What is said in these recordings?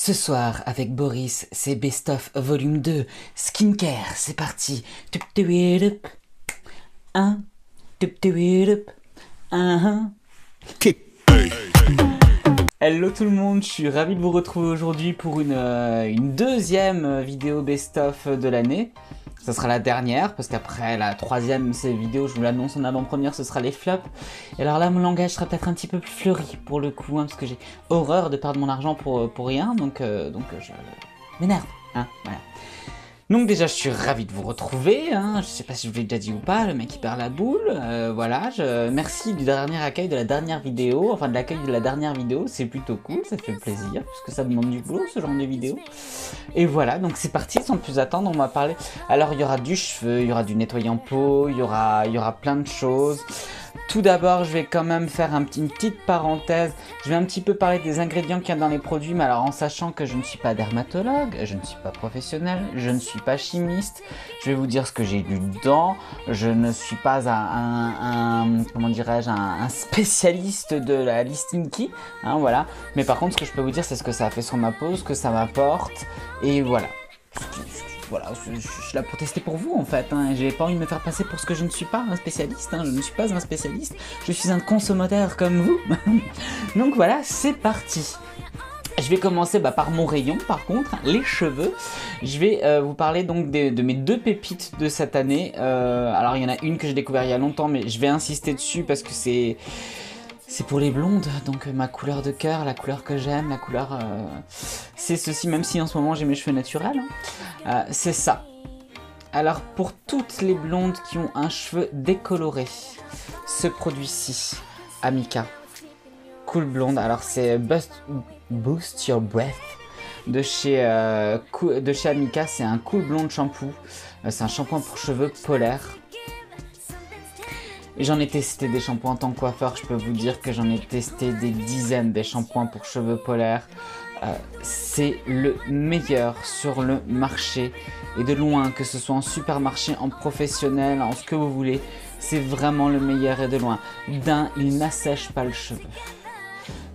Ce soir, avec Boris, c'est Best of Volume 2, Skincare, c'est parti. Un, un. Hello tout le monde, je suis ravi de vous retrouver aujourd'hui pour une deuxième vidéo Best of de l'année. Ça sera la dernière, parce qu'après la troisième vidéo, je vous l'annonce en avant-première, ce sera les flops. Et alors là, mon langage sera peut-être un petit peu plus fleuri pour le coup, hein, parce que j'ai horreur de perdre mon argent pour rien, donc je m'énerve, hein, voilà. Donc déjà, je suis ravi de vous retrouver, hein. Je sais pas si je vous l'ai déjà dit ou pas, le mec qui perd la boule, voilà, merci du dernier accueil de la dernière vidéo, enfin de l'accueil de la dernière vidéo, c'est plutôt cool, ça fait plaisir, parce que ça demande du boulot, ce genre de vidéo. Et voilà, donc c'est parti, sans plus attendre, on va parler, alors il y aura du cheveu, il y aura du nettoyant peau, il y aura plein de choses. Tout d'abord, je vais quand même faire une petite parenthèse. Je vais un petit peu parler des ingrédients qu'il y a dans les produits, mais alors en sachant que je ne suis pas dermatologue, je ne suis pas professionnel, je ne suis pas chimiste. Je vais vous dire ce que j'ai lu dedans. Je ne suis pas comment dirais-je, un spécialiste de la listing key, hein, voilà. Mais par contre, ce que je peux vous dire, c'est ce que ça a fait sur ma peau, ce que ça m'apporte, et voilà. Voilà, je suis là pour tester pour vous en fait, hein. J'ai pas envie de me faire passer pour ce que je ne suis pas un spécialiste, hein. Je ne suis pas un spécialiste, je suis un consommateur comme vous. Donc voilà, c'est parti. Je vais commencer par mon rayon par contre, les cheveux. Je vais vous parler donc de mes deux pépites de cette année. Alors il y en a une que j'ai découvert il y a longtemps, mais je vais insister dessus parce que c'est pour les blondes, donc ma couleur de cœur, la couleur que j'aime, la couleur... c'est ceci, même si en ce moment j'ai mes cheveux naturels, hein. C'est ça. Alors pour toutes les blondes qui ont un cheveu décoloré, ce produit-ci, Amika, Cool Blonde, alors c'est Boost Your Breath de chez Amika, c'est un Cool Blonde shampoo, c'est un shampoing pour cheveux polaire. J'en ai testé des shampoings en tant que coiffeur, je peux vous dire que j'en ai testé des dizaines des shampoings pour cheveux polaires. C'est le meilleur sur le marché et de loin, que ce soit en supermarché, en professionnel, en ce que vous voulez, c'est vraiment le meilleur et de loin. D'un, il n'assèche pas le cheveu.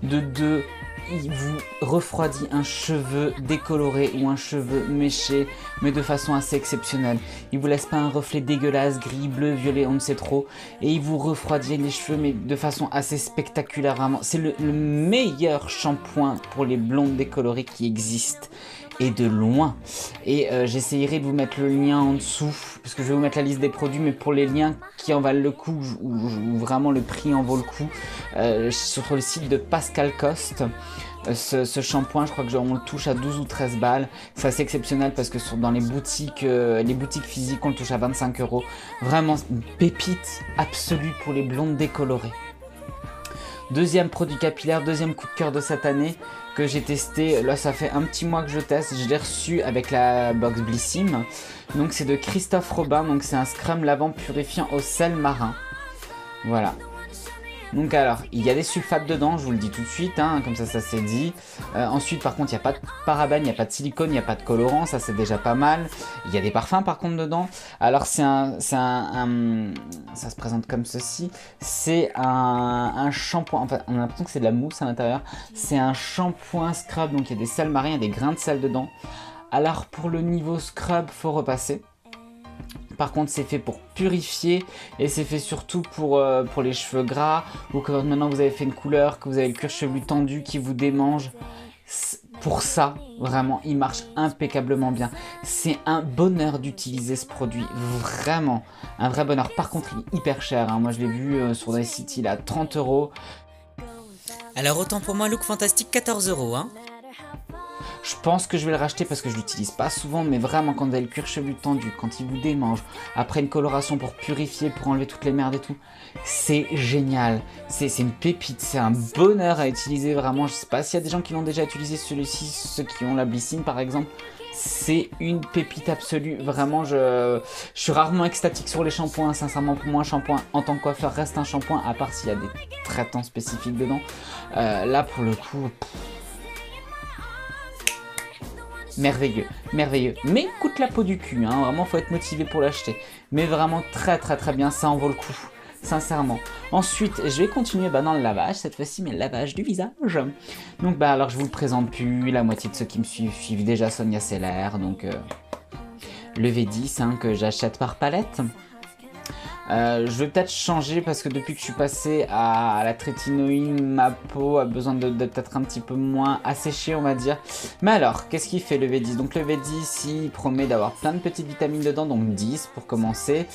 De deux, il vous refroidit un cheveu décoloré ou un cheveu méché, mais de façon assez exceptionnelle. Il vous laisse pas un reflet dégueulasse, gris, bleu, violet, on ne sait trop. Et il vous refroidit les cheveux, mais de façon assez spectaculaire, vraiment. C'est le meilleur shampoing pour les blondes décolorées qui existe. Et de loin. Et j'essayerai de vous mettre le lien en dessous, parce que je vais vous mettre la liste des produits, mais pour les liens qui en valent le coup, ou vraiment le prix en vaut le coup, sur le site de Pascal Coste. Ce shampoing, je crois que on le touche à 12 ou 13 balles. C'est assez exceptionnel parce que dans les boutiques physiques, on le touche à 25 €. Vraiment, une pépite absolue pour les blondes décolorées. Deuxième produit capillaire, deuxième coup de cœur de cette année que j'ai testé. Là, ça fait un petit mois que je teste. Je l'ai reçu avec la box Blissim. Donc, c'est de Christophe Robin. Donc, c'est un scrum lavant purifiant au sel marin. Voilà. Donc alors, il y a des sulfates dedans, je vous le dis tout de suite, hein, comme ça c'est dit. Ensuite, par contre, il n'y a pas de parabènes, il n'y a pas de silicone, il n'y a pas de colorant, ça c'est déjà pas mal. Il y a des parfums par contre dedans. Alors ça se présente comme ceci. C'est un shampoing, enfin on a l'impression que c'est de la mousse à l'intérieur. C'est un shampoing scrub, donc il y a des sels marins, il y a des grains de sel dedans. Alors pour le niveau scrub, faut repasser. Par contre, c'est fait pour purifier et c'est fait surtout pour les cheveux gras ou que maintenant vous avez fait une couleur, que vous avez le cuir chevelu tendu qui vous démange. Pour ça, vraiment, il marche impeccablement bien. C'est un bonheur d'utiliser ce produit, vraiment, un vrai bonheur. Par contre, il est hyper cher, hein. Moi, je l'ai vu sur des sites, il est à 30 €. Alors autant pour moi, Look Fantastique, 14 €, hein. Je pense que je vais le racheter parce que je l'utilise pas souvent, mais vraiment quand vous avez le cuir chevelu tendu, quand il vous démange, après une coloration pour purifier, pour enlever toutes les merdes et tout, c'est génial. C'est une pépite, c'est un bonheur à utiliser vraiment. Je sais pas s'il y a des gens qui l'ont déjà utilisé celui-ci, ceux qui ont la Blissim par exemple. C'est une pépite absolue, vraiment je suis rarement extatique sur les shampoings, sincèrement pour moi un shampoing en tant que coiffeur reste un shampoing, à part s'il y a des traitants spécifiques dedans. Là pour le coup... merveilleux, merveilleux. Mais coûte la peau du cul, hein. Vraiment faut être motivé pour l'acheter. Mais vraiment très très très bien, ça en vaut le coup. sincèrement. Ensuite, je vais continuer dans le lavage, cette fois-ci, mais le lavage du visage. Donc alors je vous le présente plus, la moitié de ceux qui me suivent déjà Sonia Seller, donc le V10 hein, que j'achète par palette. Je vais peut-être changer parce que depuis que je suis passé à la trétinoïne, ma peau a besoin de peut-être un petit peu moins asséchée, on va dire. Mais alors, qu'est-ce qu'il fait le V10? Donc le V10, il promet d'avoir plein de petites vitamines dedans, donc 10 pour commencer,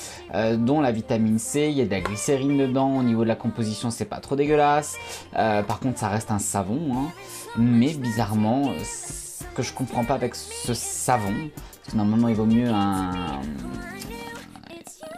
dont la vitamine C, il y a de la glycérine dedans, au niveau de la composition c'est pas trop dégueulasse. Par contre ça reste un savon, hein. Mais bizarrement, ce que je comprends pas avec ce savon, parce que normalement il vaut mieux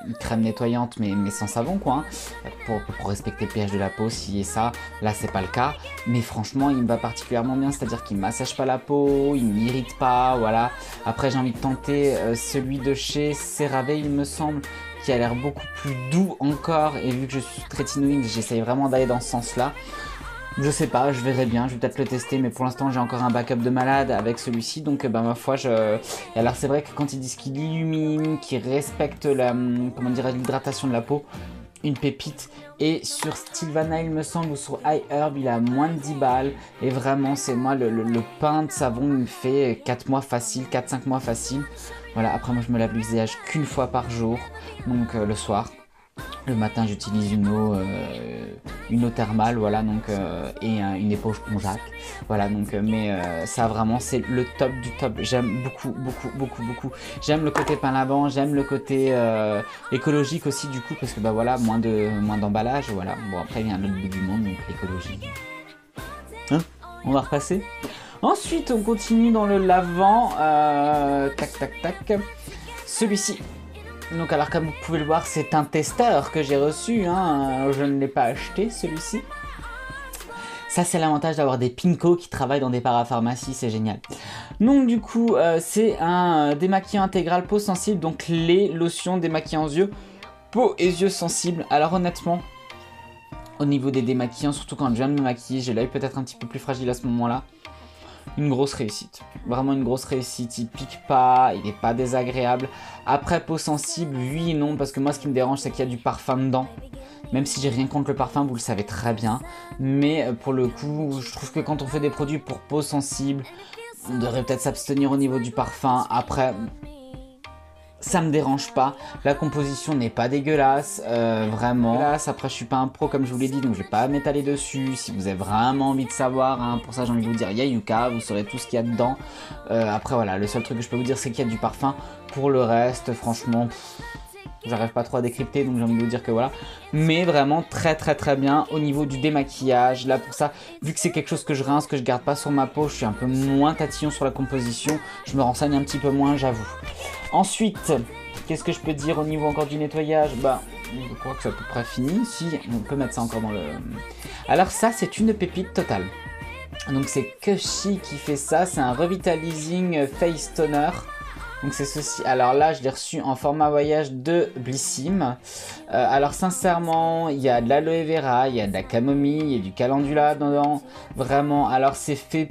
une crème nettoyante mais sans savon quoi, hein, pour respecter le pH de la peau, si et ça, là c'est pas le cas, mais franchement il me va particulièrement bien, c'est à dire qu'il m'assèche pas la peau, il m'irrite pas, voilà. Après j'ai envie de tenter celui de chez CeraVe il me semble, qui a l'air beaucoup plus doux encore, et vu que je suis trétinoïde j'essaye vraiment d'aller dans ce sens là. Je sais pas, je verrai bien, je vais peut-être le tester, mais pour l'instant j'ai encore un backup de malade avec celui-ci, donc ma foi Et alors c'est vrai que quand ils disent qu'il illumine, qu'il respecte la, comment dirais, l'hydratation de la peau, une pépite. Et sur Stilvana il me semble, ou sur iHerb il a moins de 10 balles, et vraiment c'est moi le pain de savon il me fait 4 mois facile, 4-5 mois facile. Voilà, après moi je me lave le visage qu'une fois par jour, donc le soir. Le matin j'utilise une eau thermale, voilà, donc et une éponge Ponjac, voilà, donc ça vraiment c'est le top du top. J'aime beaucoup. J'aime le côté pain lavant, j'aime le côté écologique aussi du coup, parce que voilà, moins d'emballage, voilà. Bon après il y a un autre bout du monde, donc l'écologie. Hein, on va repasser. Ensuite on continue dans le lavant, tac. Celui-ci. Donc alors comme vous pouvez le voir, c'est un testeur que j'ai reçu, hein, je ne l'ai pas acheté celui-ci. Ça c'est l'avantage d'avoir des Pinko qui travaillent dans des parapharmacies, c'est génial. Donc du coup c'est un démaquillant intégral peau sensible, donc les lotions démaquillants yeux, peau et yeux sensibles. Alors honnêtement, au niveau des démaquillants, surtout quand je viens de me maquiller, j'ai l'œil peut-être un petit peu plus fragile à ce moment-là. Une grosse réussite, vraiment une grosse réussite, il pique pas, il n'est pas désagréable. Après peau sensible, oui et non, parce que moi ce qui me dérange c'est qu'il y a du parfum dedans. Même si j'ai rien contre le parfum, vous le savez très bien. Mais pour le coup, je trouve que quand on fait des produits pour peau sensible, on devrait peut-être s'abstenir au niveau du parfum. Après, ça me dérange pas, la composition n'est pas dégueulasse, vraiment. Après je suis pas un pro comme je vous l'ai dit, donc je vais pas m'étaler dessus. Si vous avez vraiment envie de savoir, hein, pour ça j'ai envie de vous dire, il y a Yuka, vous saurez tout ce qu'il y a dedans. Après voilà, le seul truc que je peux vous dire c'est qu'il y a du parfum. Pour le reste, franchement, j'arrive pas trop à décrypter, donc j'ai envie de vous dire que voilà. Mais vraiment très bien au niveau du démaquillage. Là pour ça, vu que c'est quelque chose que je rince, que je garde pas sur ma peau, je suis un peu moins tatillon sur la composition. Je me renseigne un petit peu moins, j'avoue. Ensuite, qu'est-ce que je peux dire au niveau encore du nettoyage? Je crois que c'est à peu près fini. Si, on peut mettre ça encore dans le... Alors ça, c'est une pépite totale. Donc c'est Kushi qui fait ça, c'est un Revitalizing Face Toner. Donc c'est ceci. Alors là, je l'ai reçu en format voyage de Blissim. Alors sincèrement, il y a de l'aloe vera, il y a de la camomille, il y a du calendula dedans. Vraiment, alors c'est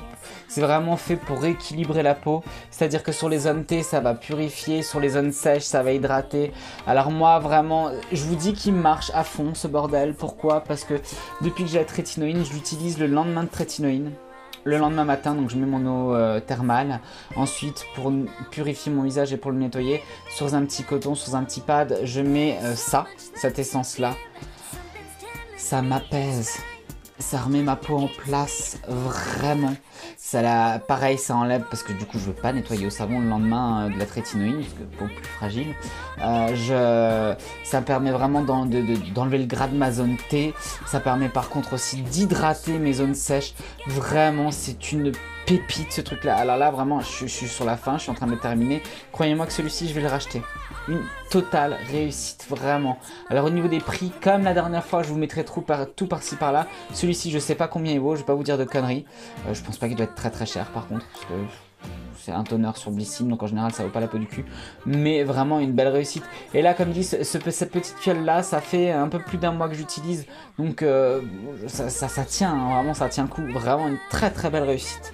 vraiment fait pour rééquilibrer la peau. C'est-à-dire que sur les zones T, ça va purifier, sur les zones sèches, ça va hydrater. Alors moi, vraiment, je vous dis qu'il marche à fond ce bordel. Pourquoi? Parce que depuis que j'ai la trétinoïne, je l'utilise le lendemain de trétinoïne. Le lendemain matin, donc je mets mon eau thermale. Ensuite, pour purifier mon visage et pour le nettoyer, sur un petit coton, sur un petit pad, je mets cette essence-là. Ça m'apaise. Ça remet ma peau en place, vraiment. Pareil, ça enlève, parce que du coup, je veux pas nettoyer au savon le lendemain de la trétinoïne, parce que peau plus fragile. Ça permet vraiment d'enlever le gras de ma zone T. Ça permet par contre aussi d'hydrater mes zones sèches. Vraiment, c'est une pépite ce truc-là. Alors là, vraiment, je suis sur la fin, je suis en train de le terminer. Croyez-moi que celui-ci, je vais le racheter. Une totale réussite, vraiment. Alors au niveau des prix, comme la dernière fois, je vous mettrai tout par-ci par-là. Celui-ci, je sais pas combien il vaut, je vais pas vous dire de conneries. Je pense pas qu'il doit être très cher par contre, parce que c'est un toner sur Blissim, donc en général ça vaut pas la peau du cul. Mais vraiment une belle réussite. Et là, comme dit, cette petite fiole là, ça fait un peu plus d'un mois que j'utilise. Donc ça tient, hein, vraiment ça tient le coup. Vraiment une très belle réussite.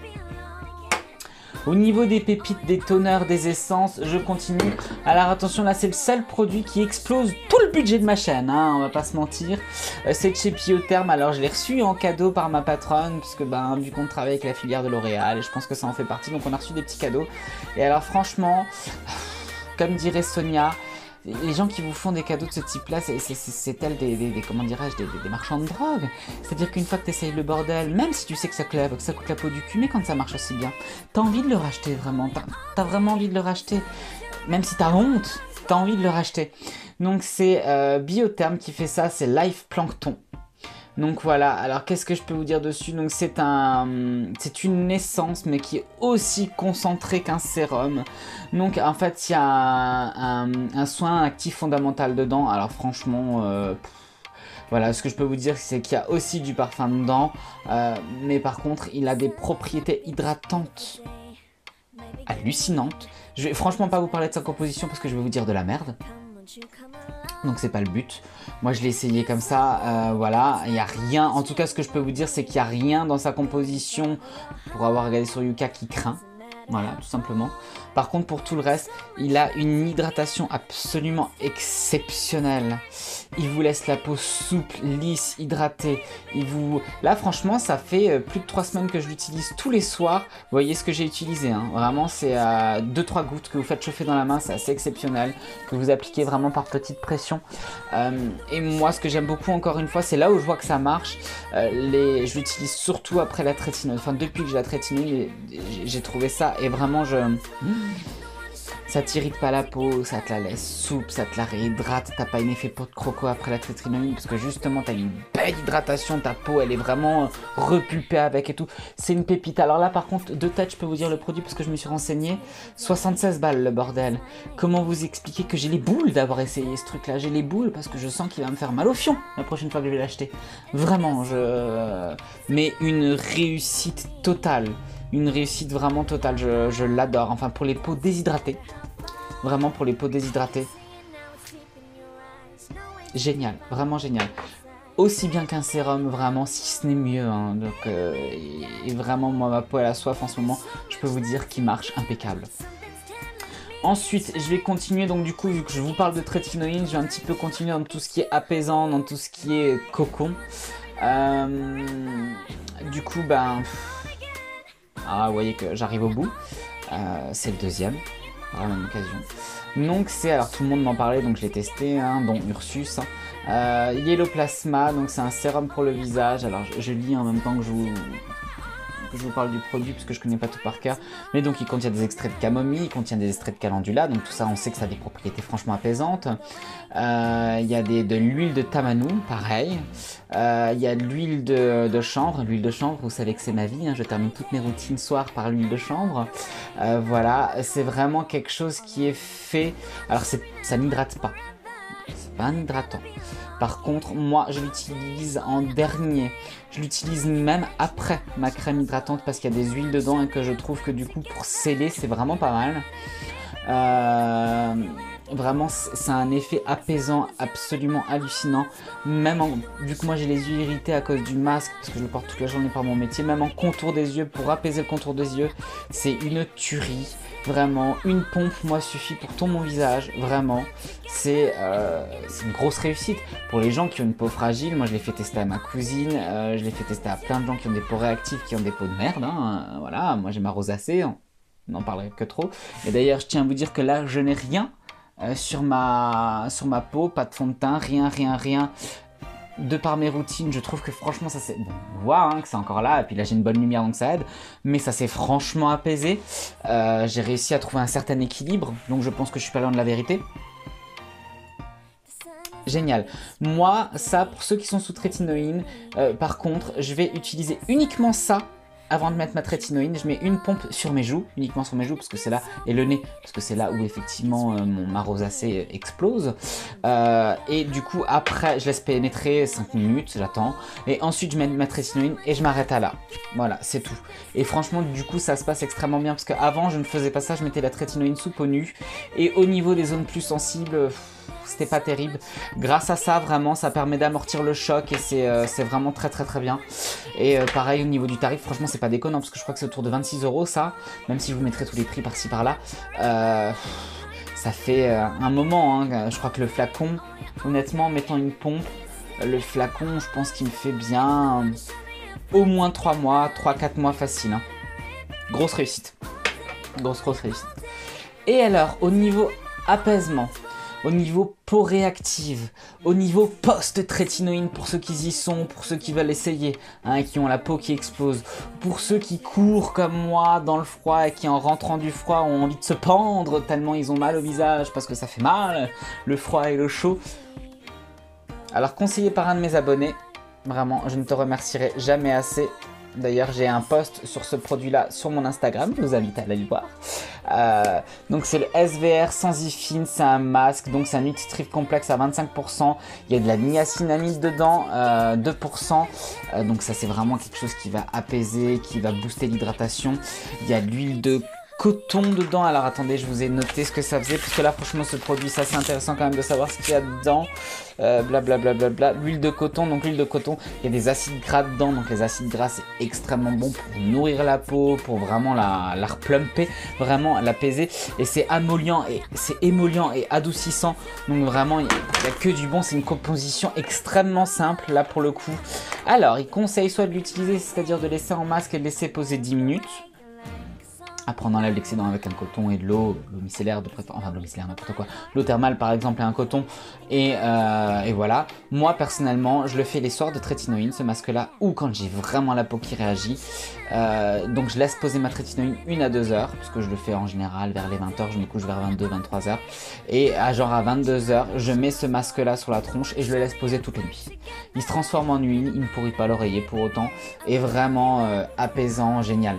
Au niveau des pépites, des toners, des essences, je continue. Alors attention, là c'est le seul produit qui explose tout le budget de ma chaîne, hein, on va pas se mentir. C'est de chez Biotherm, alors je l'ai reçu en cadeau par ma patronne, puisque ben, vu qu'on travaille avec la filière de L'Oréal, et je pense que ça en fait partie, donc on a reçu des petits cadeaux. Et alors franchement, comme dirait Sonia, les gens qui vous font des cadeaux de ce type-là, c'est tel comment dirais-je, des marchands de drogue. C'est-à-dire qu'une fois que tu essayes le bordel, même si tu sais que ça clave, que ça coûte la peau du cul, mais quand ça marche aussi bien, t'as envie de le racheter vraiment. T'as vraiment envie de le racheter. Même si t'as honte, t'as envie de le racheter. Donc c'est Biotherm qui fait ça, c'est Life Plankton. Donc voilà, alors qu'est-ce que je peux vous dire dessus? Donc c'est une essence mais qui est aussi concentrée qu'un sérum. Donc en fait il y a un soin actif fondamental dedans. Alors franchement, voilà, ce que je peux vous dire c'est qu'il y a aussi du parfum dedans. Mais par contre il a des propriétés hydratantes hallucinantes. Je vais franchement pas vous parler de sa composition parce que je vais vous dire de la merde. Donc c'est pas le but. Moi je l'ai essayé comme ça, voilà, il n'y a rien. En tout cas ce que je peux vous dire c'est qu'il n'y a rien dans sa composition, pour avoir regardé sur Yuka, qui craint. Voilà, tout simplement. Par contre pour tout le reste, il a une hydratation absolument exceptionnelle. Il vous laisse la peau souple, lisse, hydratée. Là franchement ça fait plus de 3 semaines que je l'utilise tous les soirs. Vous voyez ce que j'ai utilisé, hein. Vraiment c'est 2-3 gouttes que vous faites chauffer dans la main, c'est assez exceptionnel. Que vous appliquez vraiment par petite pression. Et moi ce que j'aime beaucoup encore une fois, c'est là où je vois que ça marche. Je l'utilise surtout après la trétinoïde. Enfin depuis que j'ai la trétinoïde, j'ai trouvé ça et vraiment ça t'irrite pas la peau, ça te la laisse souple, ça te la réhydrate, t'as pas un effet peau de croco après la trétinoïde parce que justement t'as une belle hydratation, ta peau elle est vraiment repulpée avec et tout. C'est une pépite. Alors là par contre, de tête je peux vous dire le produit parce que je me suis renseigné, 76 balles le bordel. Comment vous expliquer que j'ai les boules d'avoir essayé ce truc là? J'ai les boules parce que je sens qu'il va me faire mal au fion la prochaine fois que je vais l'acheter. Vraiment, mais une réussite totale. Une réussite vraiment totale, je l'adore. Enfin pour les peaux déshydratées. Vraiment pour les peaux déshydratées. Génial, vraiment génial. Aussi bien qu'un sérum, vraiment, si ce n'est mieux. Hein. Donc, et vraiment, moi, ma peau elle a soif en ce moment. Je peux vous dire qu'il marche impeccable. Ensuite, je vais continuer. Donc du coup, vu que je vous parle de trétinoïne, je vais un petit peu continuer dans tout ce qui est apaisant, dans tout ce qui est cocon. Du coup, ben... Ah, vous voyez que j'arrive au bout. C'est le deuxième, par la même occasion. Donc c'est, alors tout le monde m'en parlait, donc je l'ai testé, hein, dont Ursus. Yellow Plasma, donc c'est un sérum pour le visage. Alors je lis en même temps que je vous parle du produit, parce que je connais pas tout par cœur. Mais donc il contient des extraits de camomille, il contient des extraits de calendula, donc tout ça on sait que ça a des propriétés franchement apaisantes. Il y a de l'huile de tamanu, pareil. Il y a de l'huile de chanvre. L'huile de chanvre, vous savez que c'est ma vie, hein, je termine toutes mes routines soir par l'huile de chanvre. Voilà, c'est vraiment quelque chose qui est fait... Alors ça n'hydrate pas, c'est pas un hydratant. Par contre, moi, je l'utilise en dernier. Je l'utilise même après ma crème hydratante parce qu'il y a des huiles dedans et que je trouve que du coup, pour sceller, c'est vraiment pas mal. Vraiment, c'est un effet apaisant absolument hallucinant. Même vu que moi j'ai les yeux irrités à cause du masque, parce que je le porte toute la journée par mon métier, même en contour des yeux, pour apaiser le contour des yeux, c'est une tuerie. Vraiment, une pompe, moi, suffit pour tout mon visage. Vraiment, c'est une grosse réussite. Pour les gens qui ont une peau fragile, moi je l'ai fait tester à ma cousine, je l'ai fait tester à plein de gens qui ont des peaux réactives, qui ont des peaux de merde. Hein. Voilà, moi j'ai ma rosacée, on n'en parlerait que trop. Et d'ailleurs, je tiens à vous dire que là, je n'ai rien sur ma peau, pas de fond de teint, rien. De par mes routines, je trouve que franchement ça c'est... Bon, on voit hein, que c'est encore là, et puis là j'ai une bonne lumière donc ça aide, mais ça s'est franchement apaisé. J'ai réussi à trouver un certain équilibre, donc je pense que je suis pas loin de la vérité. Génial. Moi, ça, pour ceux qui sont sous trétinoïne, par contre, je vais utiliser uniquement ça avant de mettre ma trétinoïne. Je mets une pompe sur mes joues, uniquement sur mes joues, parce que c'est là, et le nez, parce que c'est là où effectivement ma rosacée explose. Et du coup, après, je laisse pénétrer 5 minutes, j'attends, et ensuite je mets ma trétinoïne et je m'arrête à là. Voilà, c'est tout. Et franchement, du coup, ça se passe extrêmement bien, parce qu'avant, je ne faisais pas ça, je mettais la trétinoïne sous peau nue, et au niveau des zones plus sensibles... c'était pas terrible. Grâce à ça, vraiment, ça permet d'amortir le choc et c'est vraiment très très très bien. Et pareil au niveau du tarif, franchement c'est pas déconnant parce que je crois que c'est autour de 26 € ça, même si je vous mettrai tous les prix par-ci par-là. Ça fait un moment, hein. Je crois que le flacon, honnêtement, mettant une pompe, le flacon, je pense qu'il me fait bien au moins 3 mois, 3-4 mois facile. Hein. Grosse réussite. Grosse réussite. Et alors, au niveau apaisement, au niveau peau réactive, au niveau post-trétinoïne pour ceux qui y sont, pour ceux qui veulent essayer, hein, qui ont la peau qui explose, pour ceux qui courent comme moi dans le froid et qui en rentrant du froid ont envie de se pendre tellement ils ont mal au visage parce que ça fait mal, le froid et le chaud. Alors conseillé par un de mes abonnés, vraiment je ne te remercierai jamais assez. D'ailleurs, j'ai un post sur ce produit-là sur mon Instagram, je vous invite à aller le voir. Donc c'est le SVR Sensifine, c'est un masque, donc c'est un nutritif complexe à 25%. Il y a de la niacinamide dedans, 2%. Donc ça c'est vraiment quelque chose qui va apaiser, qui va booster l'hydratation. Il y a de l'huile de coton dedans. Alors attendez, je vous ai noté ce que ça faisait, parce que là franchement ce produit, ça c'est intéressant quand même de savoir ce qu'il y a dedans. Blablabla, l'huile de coton, donc l'huile de coton, il y a des acides gras dedans, donc les acides gras c'est extrêmement bon pour nourrir la peau, pour vraiment la replumper, vraiment l'apaiser, et c'est émollient et adoucissant, donc vraiment il n'y a que du bon, c'est une composition extrêmement simple là pour le coup. Alors il conseille soit de l'utiliser, c'est-à-dire de laisser en masque et de laisser poser 10 minutes. Après on enlève l'excédent avec un coton et de l'eau micellaire de préférence, enfin de l'eau micellaire n'importe quoi, l'eau thermale par exemple et un coton, et voilà. Moi personnellement je le fais les soirs de trétinoïne, ce masque là, ou quand j'ai vraiment la peau qui réagit, donc je laisse poser ma trétinoïne 1 à 2 heures, parce que je le fais en général vers les 20 heures, je me couche vers 22-23 heures, et à 22 heures je mets ce masque là sur la tronche et je le laisse poser toute la nuit. Il se transforme en huile, il ne pourrit pas l'oreiller pour autant, et vraiment apaisant, génial.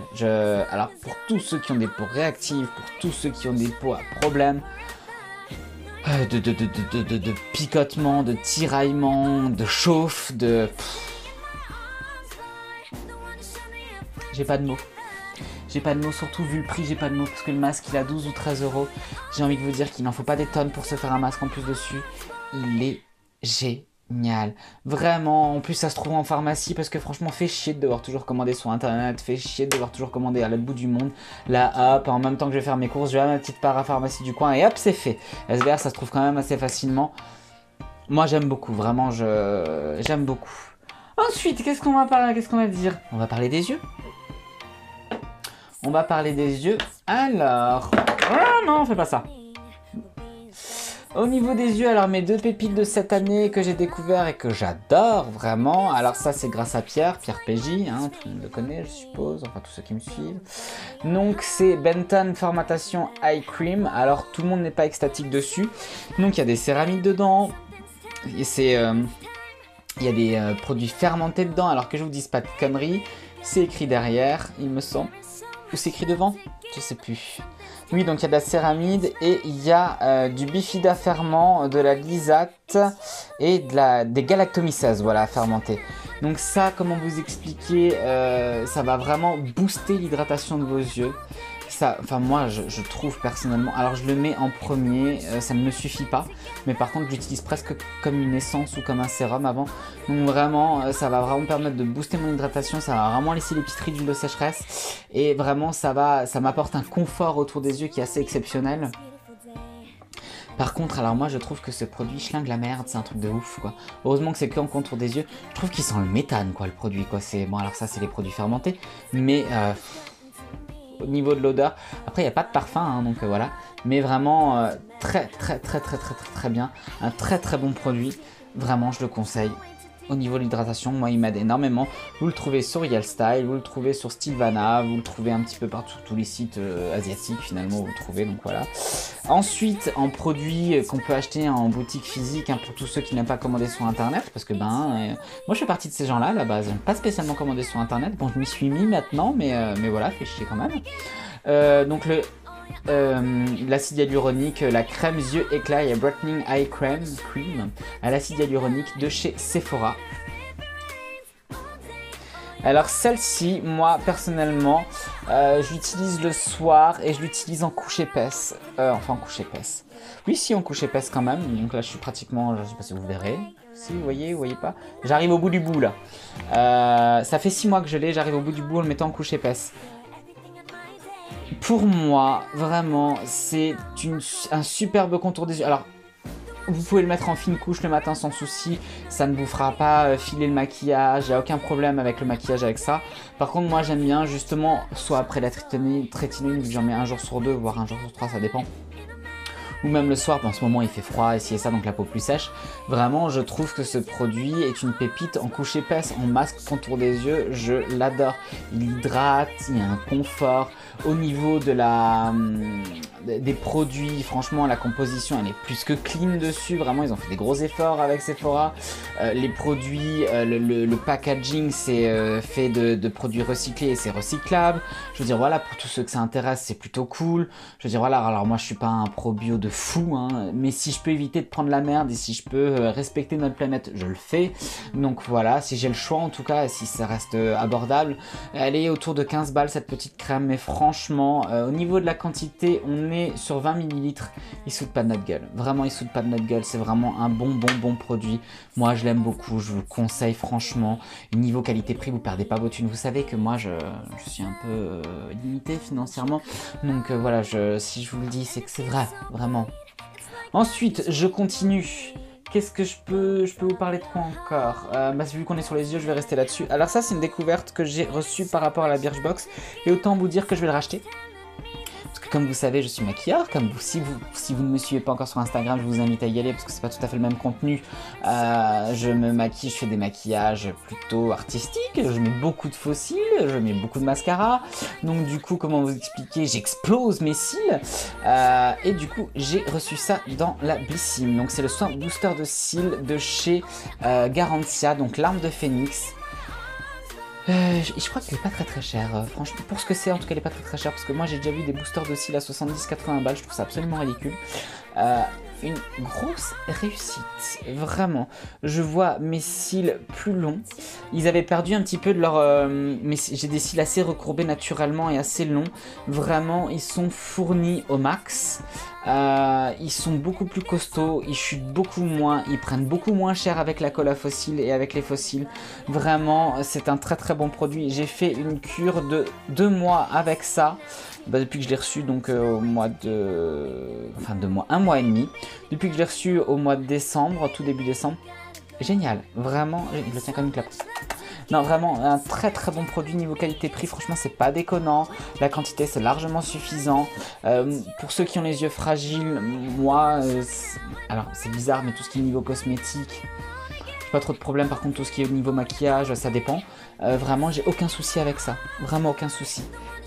Alors pour tous ceux qui ont des peaux réactives, pour tous ceux qui ont des peaux à problème, de picotement, de tiraillement, de chauffe, j'ai pas de mots. J'ai pas de mots, surtout vu le prix, j'ai pas de mots, parce que le masque il a 12 ou 13 €. J'ai envie de vous dire qu'il n'en faut pas des tonnes pour se faire un masque en plus dessus. Il est génial. Vraiment, en plus ça se trouve en pharmacie, parce que franchement fait chier de devoir toujours commander sur internet, fait chier de devoir toujours commander à l'autre bout du monde. Là hop, en même temps que je vais faire mes courses, je vais à ma petite parapharmacie du coin et hop c'est fait. SVR ça se trouve quand même assez facilement. Moi j'aime beaucoup, vraiment j'aime beaucoup. Ensuite, qu'est-ce qu'on va parler, qu'est-ce qu'on va dire? On va parler des yeux. On va parler des yeux. Alors... Ah non, on fait pas ça. Au niveau des yeux, alors mes 2 pépites de cette année que j'ai découvert et que j'adore vraiment. Alors ça c'est grâce à Pierre PJ, hein, tout le monde le connaît je suppose, enfin tous ceux qui me suivent. Donc c'est Benton Formatation Eye Cream. Alors tout le monde n'est pas extatique dessus. Donc il y a des céramides dedans. Et il y a des produits fermentés dedans, alors que je vous dise pas de conneries. C'est écrit derrière, il me semble. Ou c'est écrit devant? Je sais plus. Oui, donc il y a de la céramide et il y a du bifida ferment, de la lysate et des galactomycèses, voilà, fermentées. Donc ça, comment vous expliquer, ça va vraiment booster l'hydratation de vos yeux. Ça, enfin moi je trouve personnellement, alors je le mets en premier, ça ne me suffit pas, mais par contre je l'utilise presque comme une essence ou comme un sérum avant, donc vraiment ça va vraiment permettre de booster mon hydratation, ça va vraiment laisser les petites rides de sécheresse, et vraiment ça m'apporte un confort autour des yeux qui est assez exceptionnel. Par contre, alors moi je trouve que ce produit schlingue la merde, c'est un truc de ouf quoi. Heureusement que c'est que en contour des yeux, je trouve qu'il sent le méthane quoi le produit quoi, c'est bon, alors ça c'est les produits fermentés, mais au niveau de l'odeur, après il n'y a pas de parfum hein, donc voilà, mais vraiment très bien, un très bon produit, vraiment je le conseille. Au niveau de l'hydratation, moi il m'aide énormément. Vous le trouvez sur YesStyle, vous le trouvez sur Stilvana, vous le trouvez un petit peu partout, tous les sites asiatiques finalement vous le trouvez, donc voilà. Ensuite, en produit qu'on peut acheter en boutique physique, hein, pour tous ceux qui n'aiment pas commander sur internet, parce que moi je fais partie de ces gens-là à la base, j'aime pas spécialement commander sur internet, bon je m'y suis mis maintenant, mais voilà, fait chier quand même. Donc l'acide hyaluronique, la crème yeux éclat et brightening eye cream à l'acide hyaluronique de chez Sephora. Alors celle-ci, moi personnellement, je l'utilise le soir et je l'utilise en couche épaisse. Enfin en couche épaisse. Oui, si, en couche épaisse quand même. Donc là, je suis pratiquement, je ne sais pas si vous verrez. Si, vous voyez pas. J'arrive au bout du bout là. Ça fait 6 mois que je l'ai, j'arrive au bout du bout en le mettant en couche épaisse. Pour moi, vraiment, c'est un superbe contour des yeux. Alors, vous pouvez le mettre en fine couche le matin sans souci, ça ne vous fera pas filer le maquillage, il n'y a aucun problème avec le maquillage avec ça. Par contre, moi j'aime bien justement, soit après la trétinine, vu que j'en mets un jour sur 2, voire un jour sur 3, ça dépend. Ou même le soir, en ce moment il fait froid, et ça, donc la peau plus sèche. Vraiment, je trouve que ce produit est une pépite en couche épaisse, en masque contour des yeux, je l'adore. Il hydrate, il y a un confort. Au niveau de des produits, franchement, la composition, elle est plus que clean dessus. Vraiment, ils ont fait des gros efforts avec Sephora. Les produits, le packaging, c'est fait de produits recyclés et c'est recyclable. Je veux dire, voilà, pour tous ceux que ça intéresse, c'est plutôt cool. Je veux dire, voilà, alors moi, je suis pas un pro bio de fou, hein, mais si je peux éviter de prendre la merde et si je peux respecter notre planète, je le fais. Donc voilà, si j'ai le choix en tout cas, si ça reste abordable, elle est autour de 15 balles cette petite crème, mais franchement, au niveau de la quantité, on est sur 20 ml, il soude pas de notre gueule. Vraiment, il soude pas de notre gueule, c'est vraiment un bon produit. Moi, je l'aime beaucoup, je vous le conseille franchement. Niveau qualité-prix, vous perdez pas vos thunes. Vous savez que moi, je suis un peu limité financièrement, donc voilà, si je vous le dis, c'est que c'est vrai, vraiment. Ensuite, je continue. Qu'est-ce que je peux vous parler de quoi encore vu qu'on est sur les yeux, je vais rester là-dessus. Alors ça, c'est une découverte que j'ai reçue par rapport à la Birchbox. Et autant vous dire que je vais le racheter. Parce que comme vous savez, je suis maquilleur. Si vous ne me suivez pas encore sur Instagram, je vous invite à y aller parce que c'est pas tout à fait le même contenu. Je me maquille, je fais des maquillages plutôt artistiques. Je mets beaucoup de faux cils, je mets beaucoup de mascara. Donc du coup, comment vous expliquer, j'explose mes cils. Et du coup, j'ai reçu ça dans la Blissim. Donc c'est le soin booster de cils de chez Garantia, donc l'arme de Phoenix. Je crois qu'il est pas très cher, franchement, pour ce que c'est, en tout cas il est pas très cher, parce que moi j'ai déjà vu des boosters de cils à 70-80 balles, je trouve ça absolument ridicule. Une grosse réussite, vraiment. Je vois mes cils plus longs, ils avaient perdu un petit peu de leur... mais j'ai des cils assez recourbés naturellement et assez longs, vraiment ils sont fournis au max. Ils sont beaucoup plus costauds, ils chutent beaucoup moins, ils prennent beaucoup moins cher avec la colle à fossiles et avec les fossiles. Vraiment, c'est un très bon produit. J'ai fait une cure de 2 mois avec ça, depuis que je l'ai reçu donc au mois de... Enfin 2 mois, 1 mois et demi. Depuis que je l'ai reçu au mois de décembre, tout début décembre. Génial, vraiment, je le tiens comme une clap. Non, vraiment, un très bon produit niveau qualité-prix. Franchement, c'est pas déconnant. La quantité, c'est largement suffisant. Pour ceux qui ont les yeux fragiles, moi, alors c'est bizarre, mais tout ce qui est niveau cosmétique, j'ai pas trop de problème. Par contre, tout ce qui est au niveau maquillage, ça dépend. Vraiment, j'ai aucun souci avec ça. Vraiment aucun souci.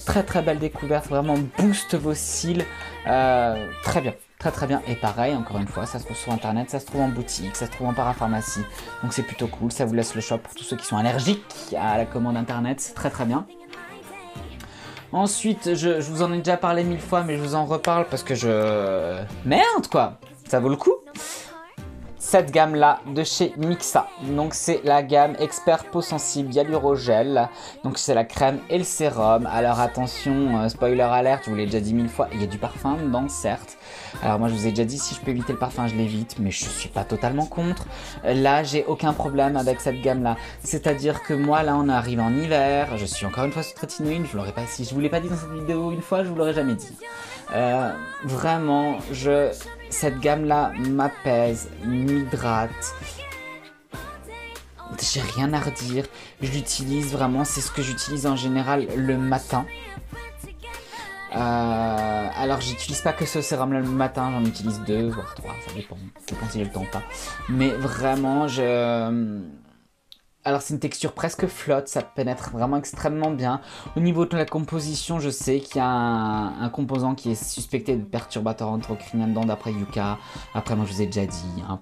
Très belle découverte. Vraiment, booste vos cils. Très bien. Très bien, et pareil, encore une fois, ça se trouve sur internet, ça se trouve en boutique, ça se trouve en parapharmacie, donc c'est plutôt cool, ça vous laisse le choix pour tous ceux qui sont allergiques à la commande internet, c'est très bien. Ensuite, je vous en ai déjà parlé 1000 fois, mais je vous en reparle parce que merde quoi, ça vaut le coup. Cette gamme là de chez Mixa, donc c'est la gamme Expert Peau Sensible Hyalurogel, donc c'est la crème et le sérum. Alors attention, spoiler alert, je vous l'ai déjà dit 1000 fois, il y a du parfum dedans certes. Alors moi je vous ai déjà dit, si je peux éviter le parfum je l'évite, mais je suis pas totalement contre. Là j'ai aucun problème avec cette gamme là, c'est à dire que moi là on arrive en hiver, je suis encore une fois sous trétinoïne, je l'aurais pas, si je vous l'ai pas dit dans cette vidéo une fois, je vous l'aurais jamais dit. Vraiment, cette gamme-là m'apaise, m'hydrate. J'ai rien à redire. Je l'utilise vraiment, c'est ce que j'utilise en général le matin. Alors j'utilise pas que ce sérum le matin, j'en utilise 2 voire 3, ça dépend si j'ai le temps ou pas. Mais vraiment, alors c'est une texture presque flotte, ça pénètre vraiment extrêmement bien. Au niveau de la composition, je sais qu'il y a un composant qui est suspecté de perturbateur endocrinien dedans d'après Yuka. Après moi je vous ai déjà dit, hein,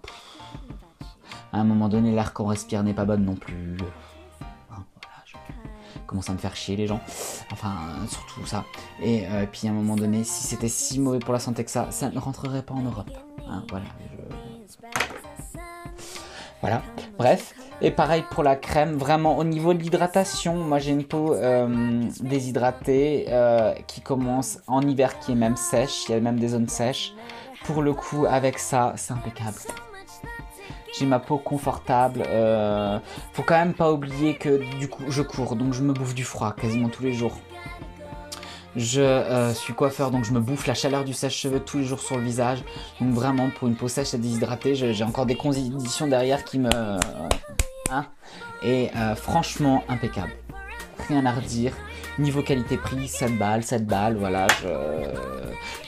à un moment donné l'air qu'on respire n'est pas bonne non plus. Hein, voilà, je commence à me faire chier les gens, enfin surtout ça. Et puis à un moment donné, si c'était si mauvais pour la santé que ça ne rentrerait pas en Europe. Hein, voilà, voilà, bref. Et pareil pour la crème, vraiment au niveau de l'hydratation, moi j'ai une peau déshydratée qui commence en hiver, qui est même sèche, il y a même des zones sèches. Pour le coup, avec ça, c'est impeccable. J'ai ma peau confortable. Faut quand même pas oublier que du coup, je cours, donc je me bouffe du froid quasiment tous les jours. Je suis coiffeur, donc je me bouffe la chaleur du sèche-cheveux tous les jours sur le visage. Donc vraiment, pour une peau sèche et déshydratée, j'ai encore des conditions derrière qui me... hein, et franchement, impeccable. Rien à redire. Niveau qualité-prix, 7 balles, voilà.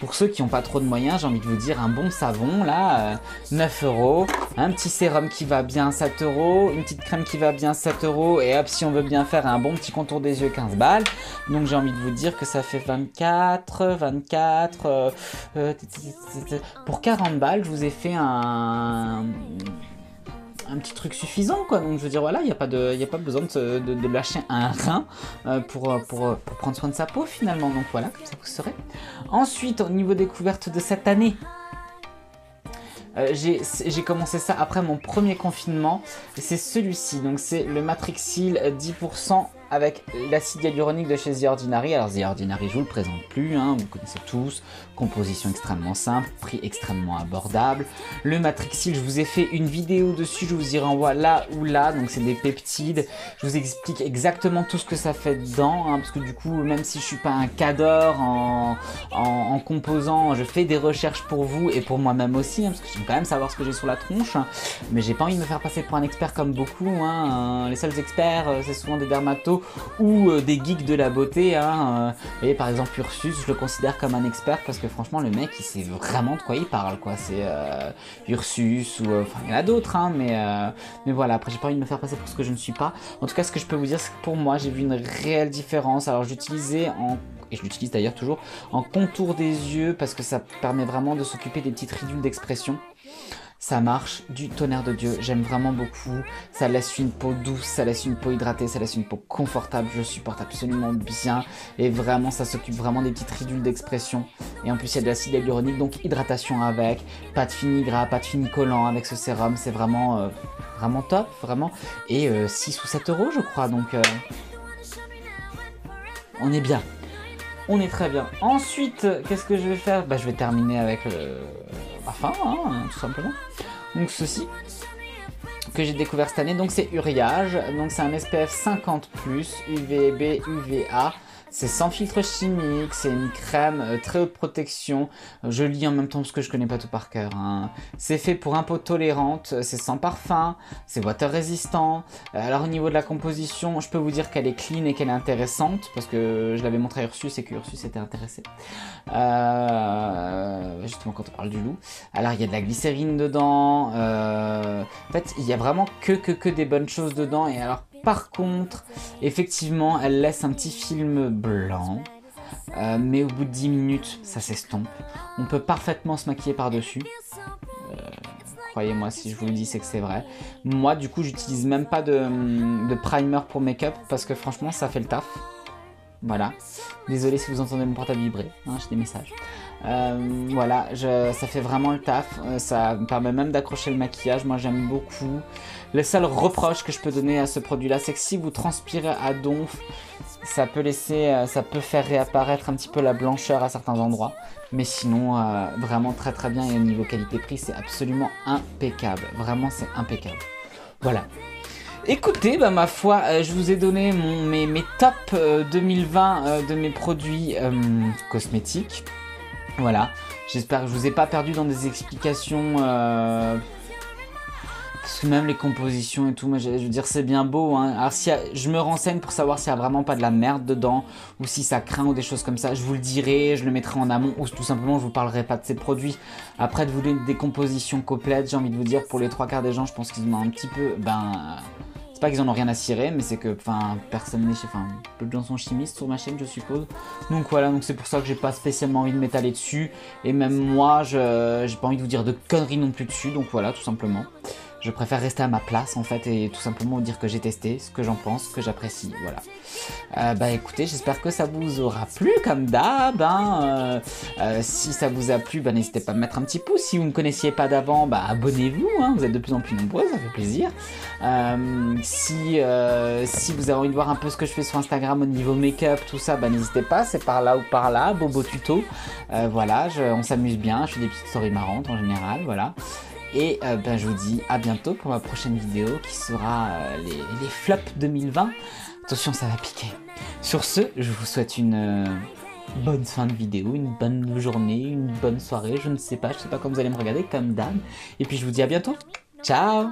Pour ceux qui n'ont pas trop de moyens, j'ai envie de vous dire, un bon savon, là, 9 €, un petit sérum qui va bien, 7 €, une petite crème qui va bien, 7 €, et hop, si on veut bien faire un bon petit contour des yeux, 15 balles. Donc j'ai envie de vous dire que ça fait 24, pour 40 balles, je vous ai fait un petit truc suffisant, quoi. Donc je veux dire, voilà, il n'y a pas besoin de lâcher un rein pour prendre soin de sa peau finalement. Donc voilà, comme ça vous saurez. Ensuite, au niveau découverte de cette année, j'ai commencé ça après mon premier confinement. C'est celui-ci, donc c'est le Matrixyl 10% avec l'acide hyaluronique de chez The Ordinary. Alors The Ordinary, je vous le présente plus, hein, vous connaissez tous. Composition extrêmement simple, prix extrêmement abordable. Le Matrixyl, je vous ai fait une vidéo dessus, je vous y renvoie là ou là. Donc c'est des peptides. Je vous explique exactement tout ce que ça fait dedans, hein, parce que du coup, même si je suis pas un cadre en composants, je fais des recherches pour vous et pour moi-même aussi, hein, parce que j'aime quand même savoir ce que j'ai sur la tronche. Hein, mais j'ai pas envie de me faire passer pour un expert comme beaucoup. Hein, les seuls experts, c'est souvent des dermatos ou des geeks de la beauté. Hein, et par exemple Ursus, je le considère comme un expert parce que franchement le mec il sait vraiment de quoi il parle, quoi. C'est Ursus ou enfin il y en a d'autres, hein, mais voilà, après j'ai pas envie de me faire passer pour ce que je ne suis pas. En tout cas, ce que je peux vous dire, c'est que pour moi j'ai vu une réelle différence. Alors j'utilisais et je l'utilise d'ailleurs toujours en contour des yeux parce que ça permet vraiment de s'occuper des petites ridules d'expression. Ça marche du tonnerre de Dieu, j'aime vraiment beaucoup. Ça laisse une peau douce, ça laisse une peau hydratée, ça laisse une peau confortable, je supporte absolument bien. Et vraiment, ça s'occupe vraiment des petites ridules d'expression. Et en plus, il y a de l'acide hyaluronique, donc hydratation avec. Pas de fini gras, pas de fini collant avec ce sérum, c'est vraiment, vraiment top, vraiment. Et 6 ou 7 € je crois, donc on est bien. On est très bien. Ensuite, qu'est-ce que je vais faire? Bah, je vais terminer avec la fin, hein, tout simplement. Donc ceci, que j'ai découvert cette année, donc c'est Uriage. Donc c'est un SPF 50+, UVB, UVA. C'est sans filtre chimique, c'est une crème très haute protection. Je lis en même temps parce que je connais pas tout par cœur. Hein. C'est fait pour peau tolérante, c'est sans parfum, c'est water résistant. Alors au niveau de la composition, je peux vous dire qu'elle est clean et qu'elle est intéressante parce que je l'avais montré à Ursus et que Ursus était intéressé. Justement quand on parle du loup. Alors il y a de la glycérine dedans. En fait, il y a vraiment que des bonnes choses dedans. Et alors par contre, effectivement, elle laisse un petit film blanc, mais au bout de 10 minutes, ça s'estompe. On peut parfaitement se maquiller par-dessus. Croyez-moi, si je vous le dis, c'est que c'est vrai. Moi, du coup, j'utilise même pas de primer pour make-up parce que franchement, ça fait le taf. Voilà. Désolé si vous entendez mon portable vibrer, hein, j'ai des messages. Voilà, ça fait vraiment le taf, ça me permet même d'accrocher le maquillage, moi j'aime beaucoup. Le seul reproche que je peux donner à ce produit là, c'est que si vous transpirez à donf, ça peut faire réapparaître un petit peu la blancheur à certains endroits. Mais sinon, vraiment très très bien, et au niveau qualité-prix, c'est absolument impeccable, vraiment c'est impeccable. Voilà. Écoutez, bah, ma foi, je vous ai donné mes top 2020 de mes produits cosmétiques. Voilà, j'espère que je vous ai pas perdu dans des explications, parce que même les compositions et tout, moi, je veux dire, c'est bien beau, hein. Alors je me renseigne pour savoir s'il n'y a vraiment pas de la merde dedans, ou si ça craint ou des choses comme ça, je vous le dirai, je le mettrai en amont, ou tout simplement je vous parlerai pas de ces produits. Après, de vous donner des compositions complètes, j'ai envie de vous dire, pour les 3/4 des gens, je pense qu'ils en ont un petit peu, c'est pas qu'ils en ont rien à cirer, mais c'est que, personne n'est peu de gens sont chimistes sur ma chaîne, je suppose. Donc voilà, donc c'est pour ça que j'ai pas spécialement envie de m'étaler dessus. Et même moi, j'ai pas envie de vous dire de conneries non plus dessus, donc voilà, tout simplement. Je préfère rester à ma place en fait et tout simplement dire que j'ai testé, ce que j'en pense, ce que j'apprécie, voilà. Bah écoutez, j'espère que ça vous aura plu comme d'hab, hein. Si ça vous a plu, bah n'hésitez pas à mettre un petit pouce. Si vous ne me connaissiez pas d'avant, bah abonnez-vous, hein. Vous êtes de plus en plus nombreux, ça fait plaisir. Si vous avez envie de voir un peu ce que je fais sur Instagram au niveau make-up, tout ça, bah n'hésitez pas, c'est par là ou par là, Bobo Tuto. Voilà, on s'amuse bien, je fais des petites stories marrantes en général, voilà. Et ben, je vous dis à bientôt pour ma prochaine vidéo qui sera les flops 2020. Attention, ça va piquer. Sur ce, je vous souhaite une bonne fin de vidéo, une bonne journée, une bonne soirée, je ne sais pas comment vous allez me regarder comme d'hab. Et puis je vous dis à bientôt. Ciao!